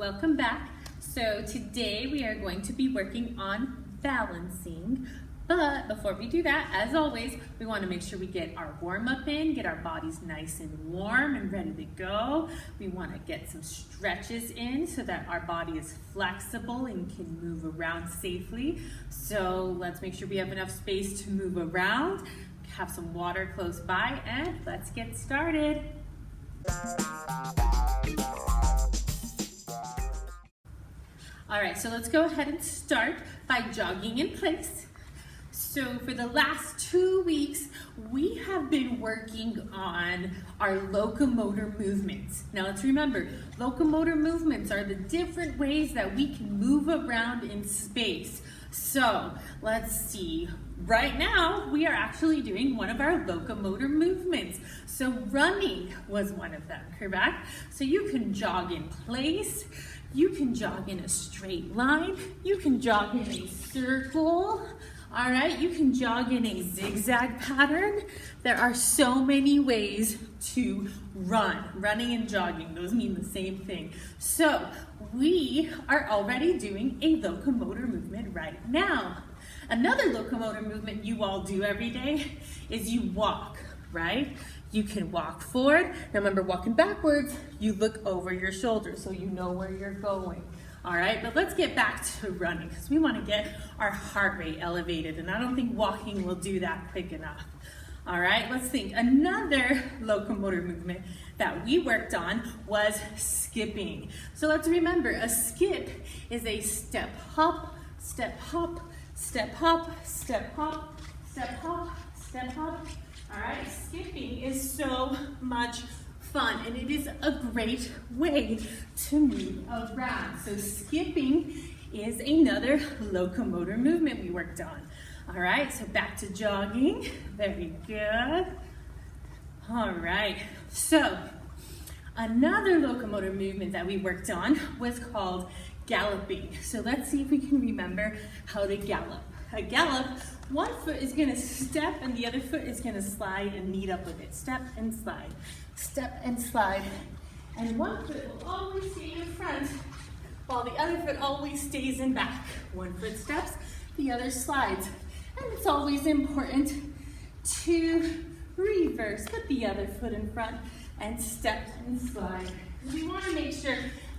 welcome back. So today we are going to be working on balancing, but before we do that, as always, we want to make sure we get our warm-up in, get our bodies nice and warm and ready to go. We want to get some stretches in so that our body is flexible and can move around safely. So let's make sure we have enough space to move around, have some water close by, and let's get started. All right, so let's go ahead and start by jogging in place. So for the last 2 weeks, we have been working on our locomotor movements. Now let's remember, locomotor movements are the different ways that we can move around in space. So let's see, right now we are actually doing one of our locomotor movements. So running was one of them, correct? So you can jog in place, you can jog in a straight line, you can jog in a circle, all right, you can jog in a zigzag pattern. There are so many ways to run. Running and jogging, those mean the same thing. So we are already doing a locomotor movement right now. Another locomotor movement you all do every day is you walk, right? You can walk forward. Now remember, walking backwards, you look over your shoulder so you know where you're going. All right, but let's get back to running because we want to get our heart rate elevated, and I don't think walking will do that quick enough. All right, let's think. Another locomotor movement that we worked on was skipping. So let's remember, a skip is a step hop, step hop, step hop, step hop, step hop, step hop. All right, skipping is so much fun, and it is a great way to move around. So skipping is another locomotor movement we worked on. All right, so back to jogging. Very good. All right, so another locomotor movement that we worked on was called galloping. So let's see if we can remember how to gallop. A gallop, one foot is gonna step and the other foot is gonna slide and meet up with it. Step and slide, step and slide. And one foot will always stay in front while the other foot always stays in back. One foot steps, the other slides. And it's always important to reverse, put the other foot in front and step and slide. We wanna make sure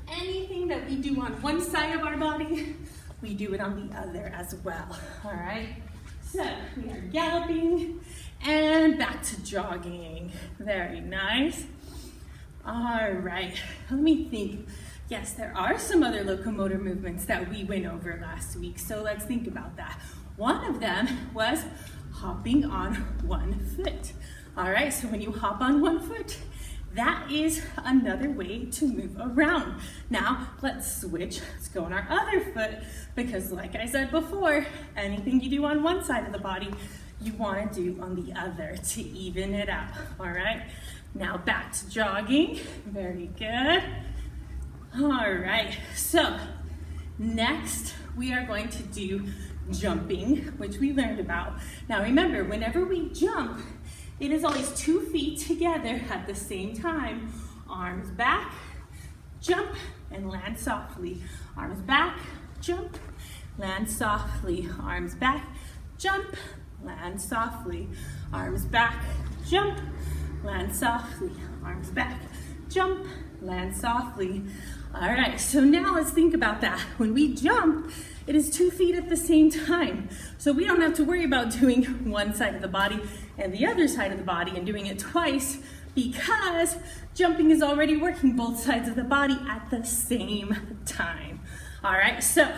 anything that we do on one side of our body, we do it on the other as well, all right? So we are galloping and back to jogging. Very nice. All right, let me think. Yes, there are some other locomotor movements that we went over last week, so let's think about that. One of them was hopping on one foot. All right, so when you hop on one foot, that is another way to move around. Now, let's switch. Let's go on our other foot because like I said before, anything you do on one side of the body, you want to do on the other to even it out, all right? Now back to jogging. Very good. All right, so next we are going to do jumping, which we learned about. Now remember, whenever we jump, it is always 2 feet together at the same time. Arms back, jump, and land softly. Arms back, jump, land softly. Arms back, jump, land softly. Arms back, jump, land softly. Arms back, jump, land softly. All right, so now let's think about that. When we jump, it is 2 feet at the same time. So we don't have to worry about doing one side of the body and the other side of the body and doing it twice because jumping is already working both sides of the body at the same time. All right, so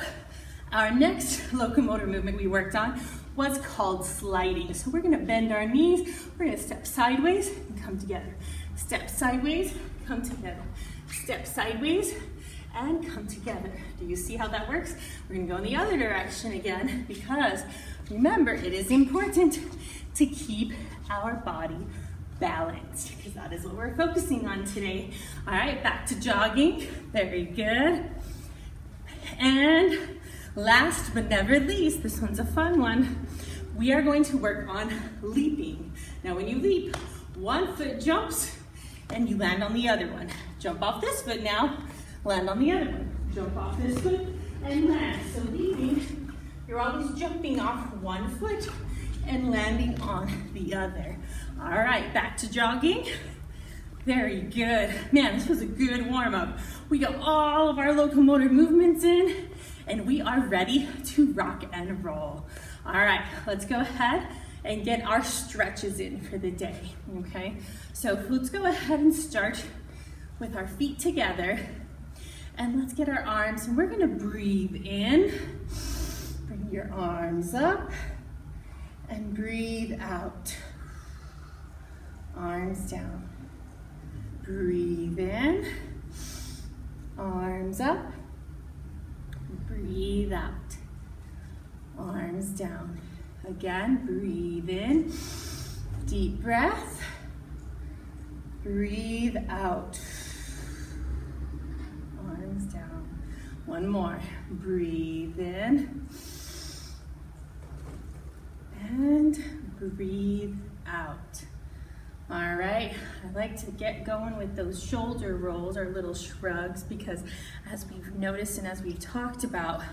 our next locomotor movement we worked on was called sliding. So we're gonna bend our knees, we're gonna step sideways and come together. Step sideways, come together. Step sideways and come together. Do you see how that works? We're gonna go in the other direction again because remember, it is important to keep our body balanced because that is what we're focusing on today. All right, back to jogging. Very good. And last but never least, this one's a fun one. We are going to work on leaping. Now when you leap, one foot jumps and you land on the other one. Jump off this foot now, land on the other one. jump off this foot and land. So leading, you're always jumping off one foot and landing on the other. All right, back to jogging. Very good. Man, this was a good warm-up. We got all of our locomotor movements in, and we are ready to rock and roll. All right, let's go ahead and get our stretches in for the day, okay? So let's go ahead and start with our feet together, and let's get our arms, and we're gonna breathe in, bring your arms up, and breathe out. Arms down. Breathe in, arms up, breathe out, arms down. Again, breathe in, deep breath, breathe out, arms down. One more, breathe in, and breathe out. All right, I like to get going with those shoulder rolls or little shrugs because as we've noticed and as we've talked about,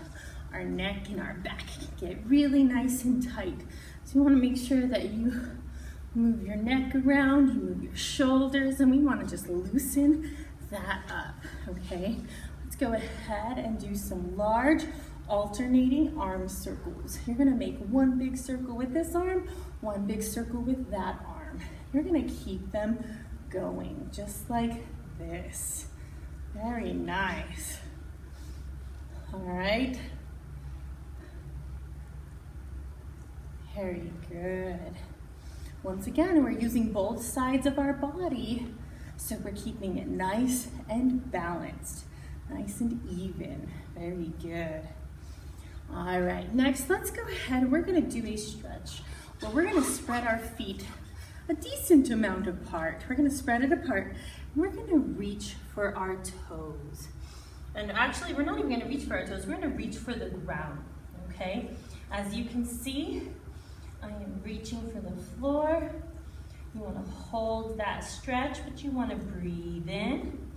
our neck and our back can get really nice and tight. So you want to make sure that you move your neck around, you move your shoulders, and we want to just loosen that up, okay? Let's go ahead and do some large alternating arm circles. You're going to make one big circle with this arm, one big circle with that arm. You're gonna keep them going just like this. Very nice. All right. Very good. Once again, we're using both sides of our body, so we're keeping it nice and balanced, nice and even. Very good. All right, next, let's go ahead. We're gonna do a stretch where we're gonna spread our feet a decent amount apart. We're gonna spread it apart, and we're gonna reach for our toes. And actually, we're not even gonna reach for our toes, we're gonna reach for the ground, okay? As you can see, I am reaching for the floor. You wanna hold that stretch, but you wanna breathe in,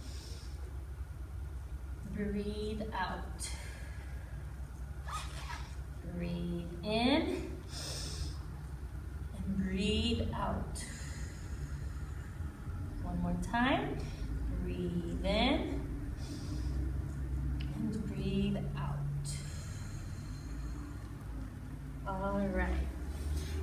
breathe out. Breathe in, breathe out. One more time. Breathe in and breathe out. All right.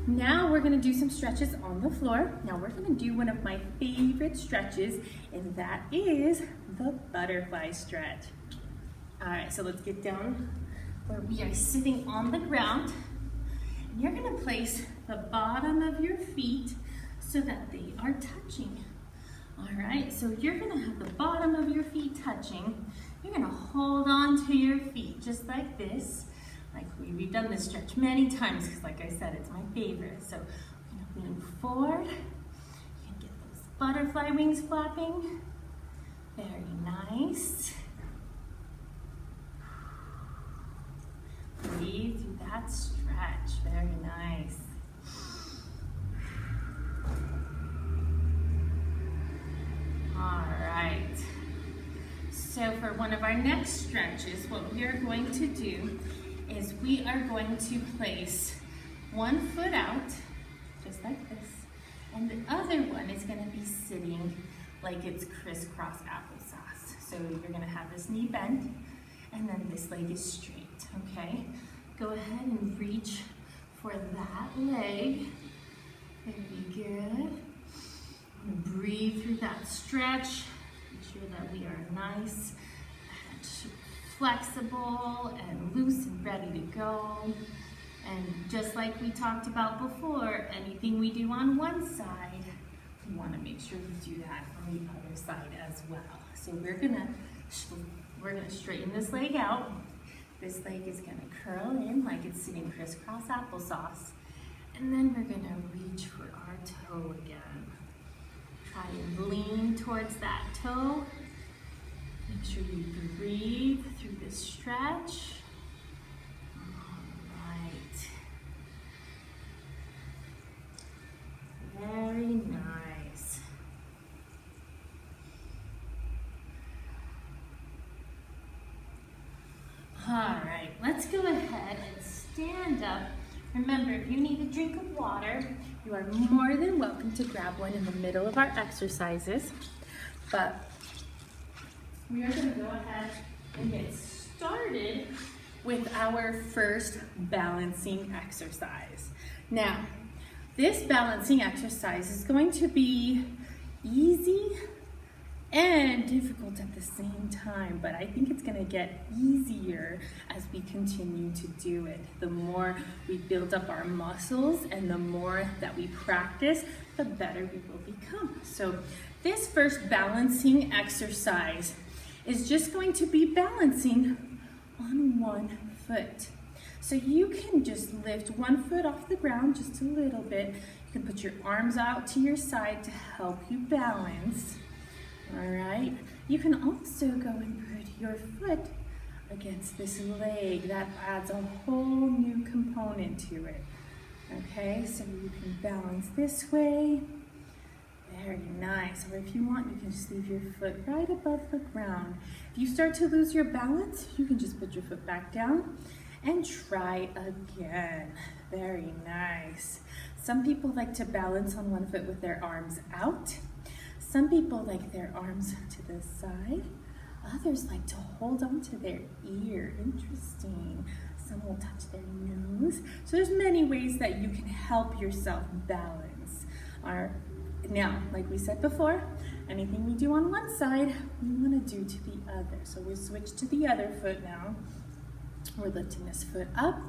Now we're going to do some stretches on the floor. Now we're going to do one of my favorite stretches, and that is the butterfly stretch. All right, so let's get down where we are sitting on the ground. And you're going to place the bottom of your feet so that they are touching. All right, so you're going to have the bottom of your feet touching. You're going to hold on to your feet just like this. Like we've done this stretch many times because like I said, it's my favorite. So we're going to lean forward. You can get those butterfly wings flapping. Very nice. Breathe through that stretch. Very nice. All right. So for one of our next stretches, what we are going to do is we are going to place one foot out, just like this, and the other one is going to be sitting like it's crisscross applesauce. So you're going to have this knee bent, and then this leg is straight, okay? Go ahead and reach for that leg. Very good. Breathe through that stretch. Make sure that we are nice and flexible and loose and ready to go. And just like we talked about before, anything we do on one side, we want to make sure we do that on the other side as well. So we're gonna straighten this leg out. This leg is gonna curl in like it's sitting crisscross applesauce. And then we're gonna reach for our toe again. Try and lean towards that toe. Make sure you breathe through this stretch. All right. Very nice. let's go ahead and stand up. Remember, if you need a drink of water, you are more than welcome to grab one in the middle of our exercises. But we are going to go ahead and get started with our first balancing exercise. Now, this balancing exercise is going to be easy and difficult at the same time, but I think it's going to get easier as we continue to do it. The more we build up our muscles and the more that we practice, the better we will become. So this first balancing exercise is just going to be balancing on one foot. So you can just lift one foot off the ground just a little bit. You can put your arms out to your side to help you balance. All right, you can also go and put your foot against this leg. That adds a whole new component to it. Okay, so you can balance this way. Very nice. Or if you want, you can just leave your foot right above the ground. If you start to lose your balance, you can just put your foot back down and try again. Very nice. Some people like to balance on one foot with their arms out. Some people like their arms to the side. Others like to hold on to their ear. Interesting. Some will touch their nose. So there's many ways that you can help yourself balance. Now, like we said before, anything we do on one side, we want to do to the other. So we'll switch to the other foot now. We're lifting this foot up.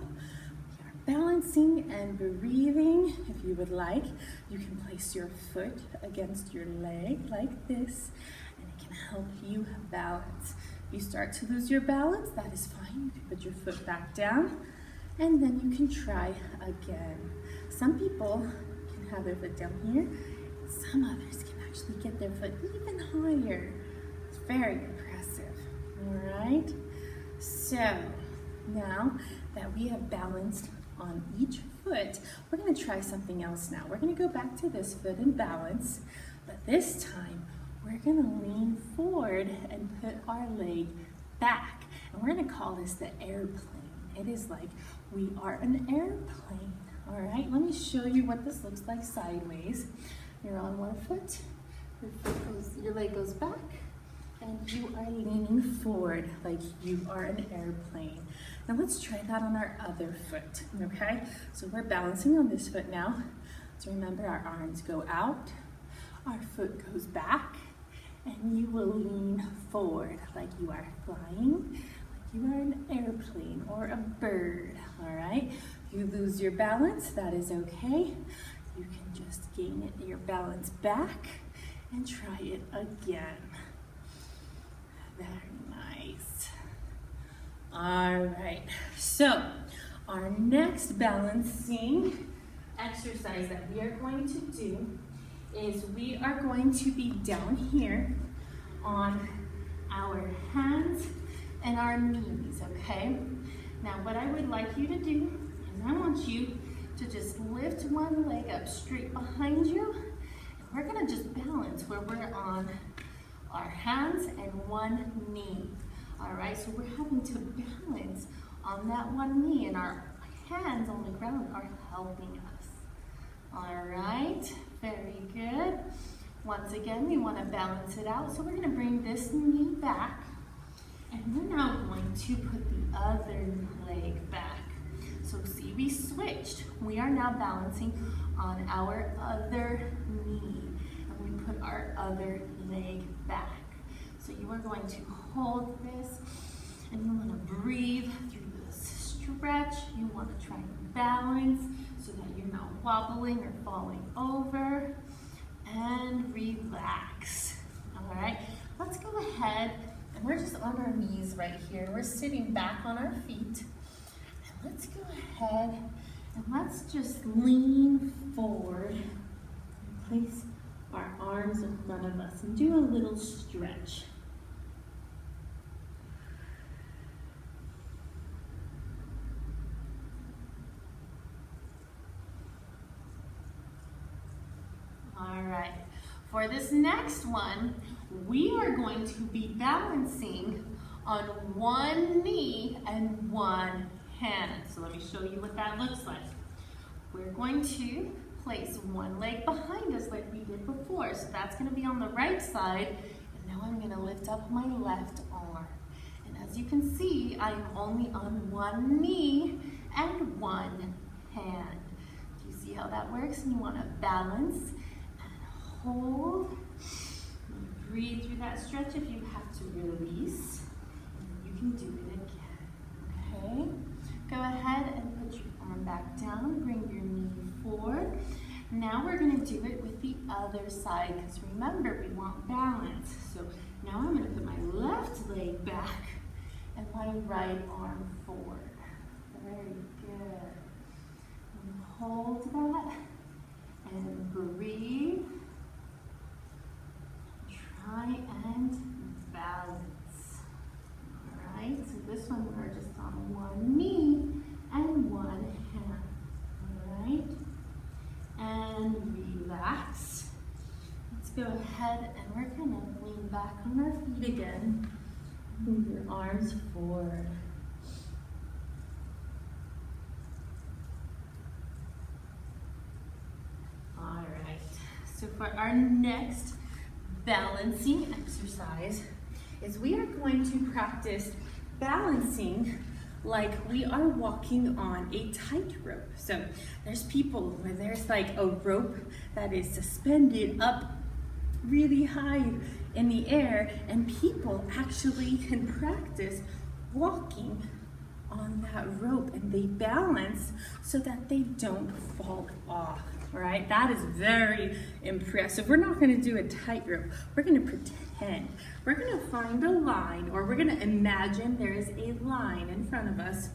Balancing and breathing. If you would like, you can place your foot against your leg like this, and it can help you balance. If you start to lose your balance, that is fine. You can put your foot back down, and then you can try again. Some people can have their foot down here. Some others can actually get their foot even higher. It's very impressive. All right? So now that we have balanced on each foot, we're going to try something else now. We're going to go back to this foot and balance, but this time we're going to lean forward and put our leg back. And we're going to call this the airplane. It is like we are an airplane. All right, let me show you what this looks like sideways. You're on one foot, your leg goes back, and you are leaning forward like you are an airplane. Now let's try that on our other foot, okay? So we're balancing on this foot now. So remember, our arms go out, our foot goes back, and you will lean forward like you are flying, like you are an airplane or a bird, all right? If you lose your balance, that is okay. You can just gain your balance back and try it again. Very nice. All right, so our next balancing exercise that we are going to do is we are going to be down here on our hands and our knees, okay? Now what I would like you to do is I want you to just lift one leg up straight behind you, and we're gonna just balance where we're on our hands and one knee. All right, so we're having to balance on that one knee, and our hands on the ground are helping us. All right, very good. Once again, we want to balance it out. So we're going to bring this knee back, and we're now going to put the other leg back. So see, we switched. We are now balancing on our other knee, and we put our other leg back. So you are going to hold this, and you want to breathe through this stretch. You want to try and balance so that you're not wobbling or falling over, and relax. All right, let's go ahead, and we're just on our knees right here. We're sitting back on our feet, and let's go ahead and let's just lean forward and place our arms in front of us and do a little stretch. All right, for this next one, we are going to be balancing on one knee and one hand. So let me show you what that looks like. We're going to place one leg behind us like we did before. So that's going to be on the right side. And now I'm going to lift up my left arm. And as you can see, I am only on one knee and one hand. Do you see how that works? And you want to balance and hold. Breathe through that stretch if you have to release. And you can do it again. Okay? Go ahead and put your arm back down. Bring your knee forward. Now we're going to do it with the other side because remember, we want balance. So now I'm going to put my left leg back and my right arm forward. Very good. And hold that and breathe. Try and balance. All right, so this one we're just on one knee and one hand. All right, and relax. Let's go ahead and we're gonna lean back on our feet again. Move your arms forward. All right, so for our next balancing exercise is we are going to practice balancing like we are walking on a tightrope. So there's people where there's like a rope that is suspended up really high in the air, and people actually can practice walking on that rope and they balance so that they don't fall off. All right, that is very impressive. We're not going to do a tightrope. We're going to pretend. We're going to find a line, or we're going to imagine there is a line in front of us.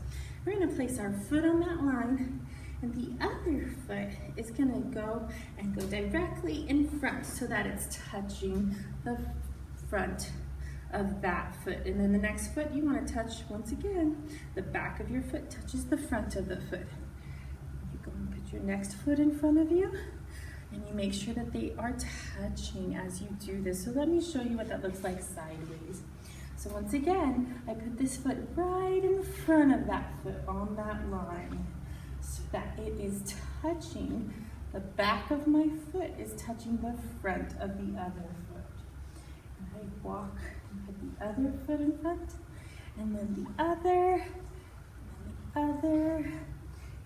We're going to place our foot on that line, and the other foot is going to go directly in front so that it's touching the front of that foot. And then the next foot you want to touch, once again, the back of your foot touches the front of the foot. You go and put your next foot in front of you, and you make sure that they are touching as you do this. So let me show you what that looks like sideways. So once again, I put this foot right in front of that foot on that line so that it is touching, the back of my foot is touching the front of the other foot. And I walk and put the other foot in front, and then the other, and the other,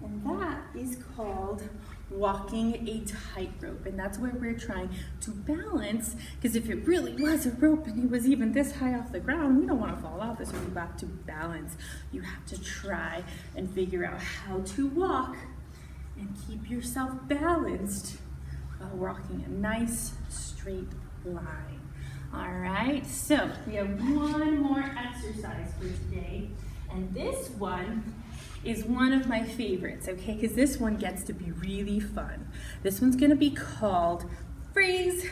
and that is called walking a tightrope. And that's where we're trying to balance, because if it really was a rope and it was even this high off the ground, we don't want to fall off. This one, you have to balance. You have to try and figure out how to walk and keep yourself balanced while walking a nice straight line. All right, so we have one more exercise for today, and this one is one of my favorites, okay, because this one gets to be really fun. This one's gonna be called freeze.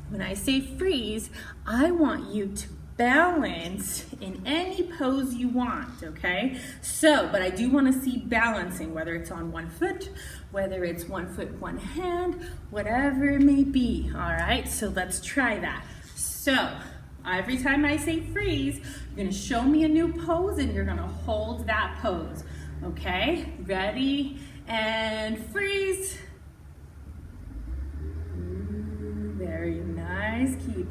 When I say freeze, I want you to balance in any pose you want, okay? So, but I do want to see balancing, whether it's on one foot, whether it's one foot, one hand, whatever it may be, all right? So let's try that. So, every time I say freeze, you're gonna show me a new pose and you're gonna hold that pose, okay? Ready, and freeze. Very nice, keep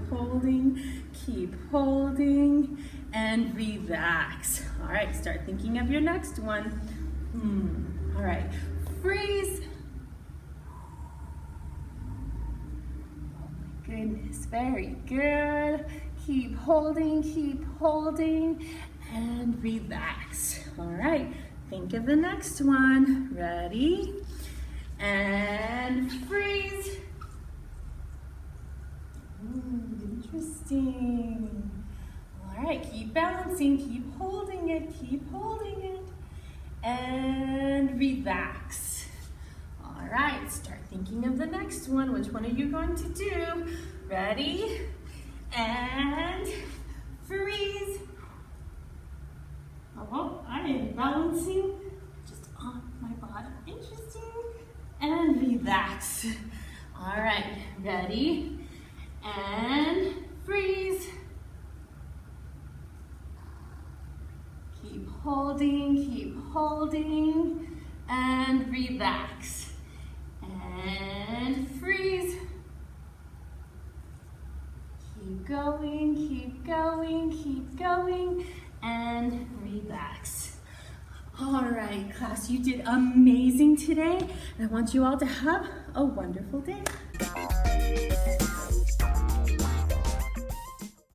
holding, and relax. All right, start thinking of your next one. All right, freeze. Oh my goodness, very good. Keep holding, and relax. All right, think of the next one. Ready, and freeze. Interesting. All right, keep balancing, keep holding it, and relax. All right, start thinking of the next one. Which one are you going to do? Ready, and freeze. Oh, I am balancing just on my body. Interesting. And relax. All right, ready, and freeze. Keep holding, holding, and relax. And freeze. Keep going, keep going, keep going, and relax. All right, class, you did amazing today, and I want you all to have a wonderful day.